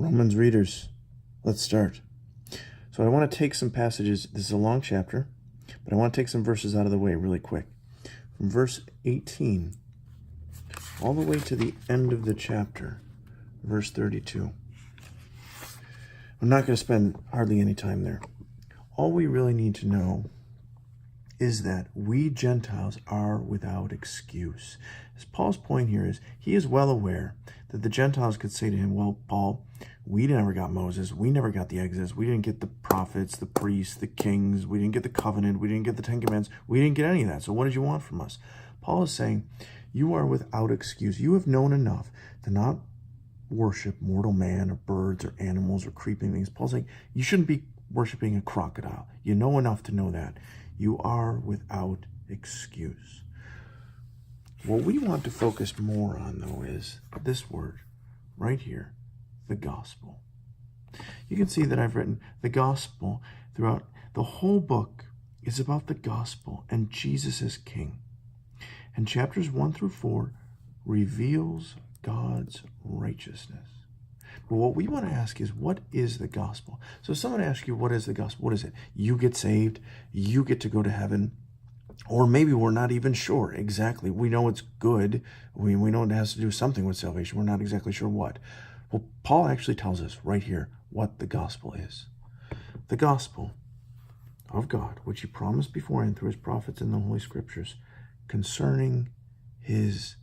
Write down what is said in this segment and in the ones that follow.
Romans readers, let's start. So I want to take some passages. This is a long chapter, but I want to take some verses out of the way really quick. From verse 18 all the way to the end of the chapter, verse 32. I'm not going to spend hardly any time there. All we really need to know is that we Gentiles are without excuse. As Paul's point here is, he is well aware that the Gentiles could say to him, well, Paul, we never got Moses, we never got the Exodus, we didn't get the prophets, the priests, the kings, we didn't get the covenant, we didn't get the Ten Commandments, we didn't get any of that, so what did you want from us? Paul is saying, you are without excuse. You have known enough to not worship mortal man or birds or animals or creeping things. Paul's saying, you shouldn't be worshiping a crocodile. You know enough to know that. You are without excuse. What we want to focus more on, though, is this word right here, the gospel. You can see that I've written the gospel throughout. The whole book is about the gospel and Jesus as King. And chapters 1 through 4 reveals God's righteousness. But what we want to ask is, what is the gospel? So if someone asks you, what is the gospel? What is it? You get saved, you get to go to heaven, or maybe we're not even sure exactly. We know it's good. We know it has to do something with salvation. We're not exactly sure what. Well, Paul actually tells us right here what the gospel is. The gospel of God, which he promised beforehand through his prophets in the Holy Scriptures, concerning his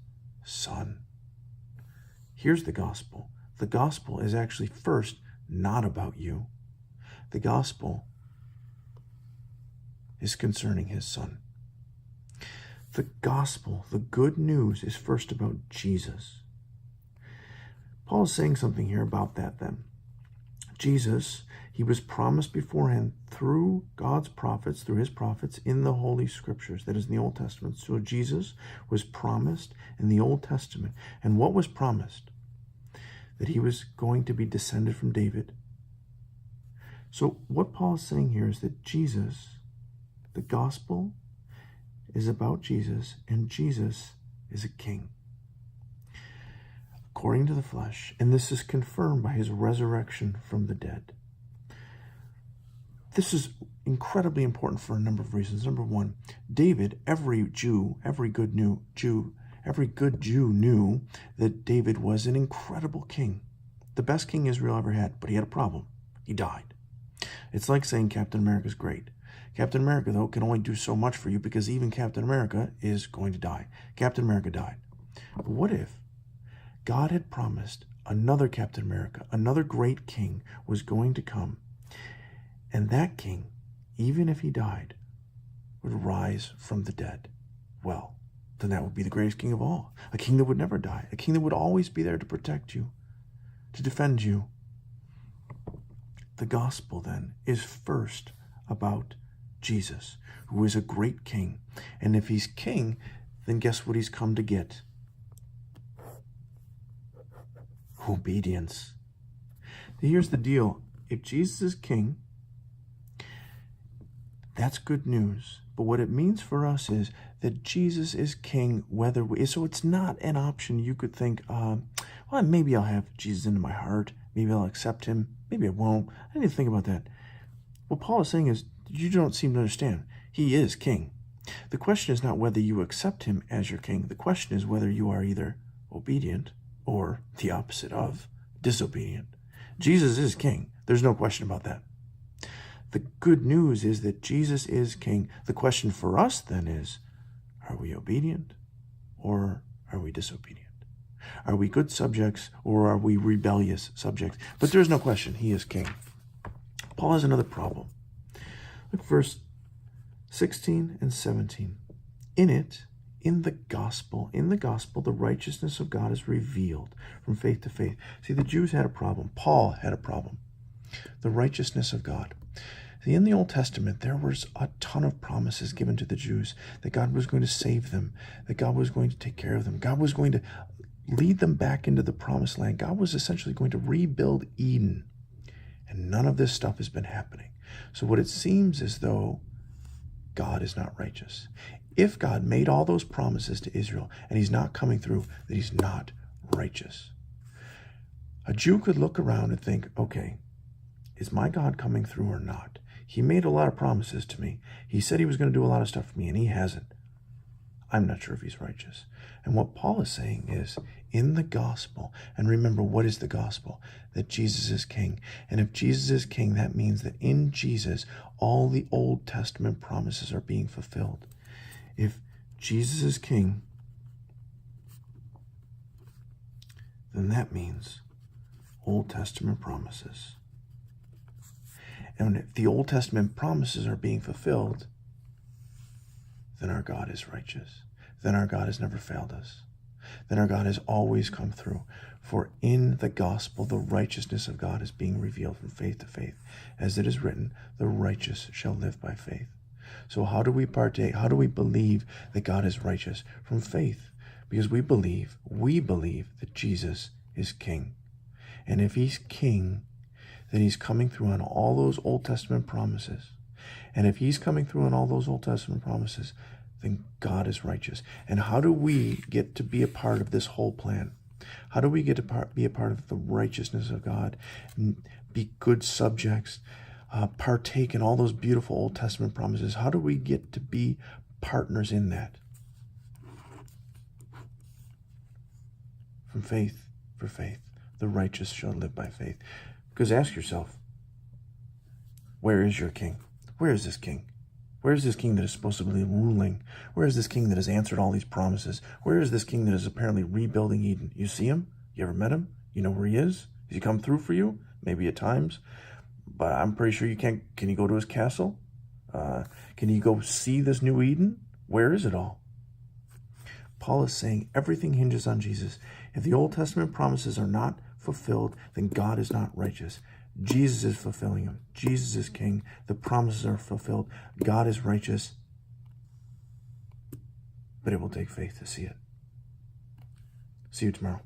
Son. Here's the gospel. The gospel is actually first not about you. The gospel is concerning his Son. The gospel, the good news, is first about Jesus. Paul is saying something here about that then. Jesus, he was promised beforehand through God's prophets, through his prophets in the Holy Scriptures, that is in the Old Testament. So Jesus was promised in the Old Testament. And what was promised? That he was going to be descended from David. So what Paul is saying here is that Jesus, the gospel is about Jesus, and Jesus is a king according to the flesh, and this is confirmed by his resurrection from the dead. This is incredibly important for a number of reasons. Number one, David, every good Jew knew that David was an incredible king, the best king Israel ever had, but he had a problem. He died. It's like saying Captain America's great. Captain America, though, can only do so much for you because even Captain America is going to die. Captain America died. But what if God had promised another Captain America, another great king was going to come, and that king, even if he died, would rise from the dead? Well, then that would be the greatest king of all. A king that would never die. A king that would always be there to protect you, to defend you. The gospel, then, is first about Jesus, who is a great king. And if he's king, then guess what he's come to get? Obedience. Here's the deal. If Jesus is king, that's good news. But what it means for us is that Jesus is king whether we... So it's not an option you could think, well, maybe I'll have Jesus into my heart. Maybe I'll accept him. Maybe I won't. I didn't even think about that. What Paul is saying is, you don't seem to understand. He is king. The question is not whether you accept him as your king. The question is whether you are either obedient or the opposite of disobedient. Jesus is king. There's no question about that. The good news is that Jesus is king. The question for us then is, are we obedient or are we disobedient? Are we good subjects or are we rebellious subjects? But there's no question, he is king. Paul has another problem. Look, verse 16 and 17. In the gospel, the righteousness of God is revealed from faith to faith. See, the Jews had a problem. Paul had a problem. The righteousness of God. See, in the Old Testament, there was a ton of promises given to the Jews that God was going to save them, that God was going to take care of them. God was going to lead them back into the promised land. God was essentially going to rebuild Eden. And none of this stuff has been happening. So what it seems as though God is not righteous. If God made all those promises to Israel and he's not coming through, that he's not righteous. A Jew could look around and think, okay, is my God coming through or not? He made a lot of promises to me. He said he was going to do a lot of stuff for me, and he hasn't. I'm not sure if he's righteous. And what Paul is saying is, in the gospel, and remember, what is the gospel? That Jesus is king. And if Jesus is king, that means that in Jesus, all the Old Testament promises are being fulfilled. If Jesus is king, then that means Old Testament promises. And if the Old Testament promises are being fulfilled, then our God is righteous. Then our God has never failed us. Then our God has always come through. For in the gospel, the righteousness of God is being revealed from faith to faith. As it is written, the righteous shall live by faith. So how do we partake? How do we believe that God is righteous? From faith. Because we believe that Jesus is king. And if he's king, then he's coming through on all those Old Testament promises. And if he's coming through on all those Old Testament promises, then God is righteous. And how do we get to be a part of this whole plan? How do we get to be a part of the righteousness of God, be good subjects, partake in all those beautiful Old Testament promises? How do we get to be partners in that? From faith for faith, the righteous shall live by faith. Because ask yourself, where is your king? Where is this king? Where is this king that is supposed to be ruling? Where is this king that has answered all these promises? Where is this king that is apparently rebuilding Eden? You see him? You ever met him? You know where he is? Has he come through for you? Maybe at times. But I'm pretty sure you can't. Can you go to his castle? Can you go see this new Eden? Where is it all? Paul is saying everything hinges on Jesus. If the Old Testament promises are not fulfilled, then God is not righteous. Jesus is fulfilling them. Jesus is king. The promises are fulfilled. God is righteous. But it will take faith to see it. See you tomorrow.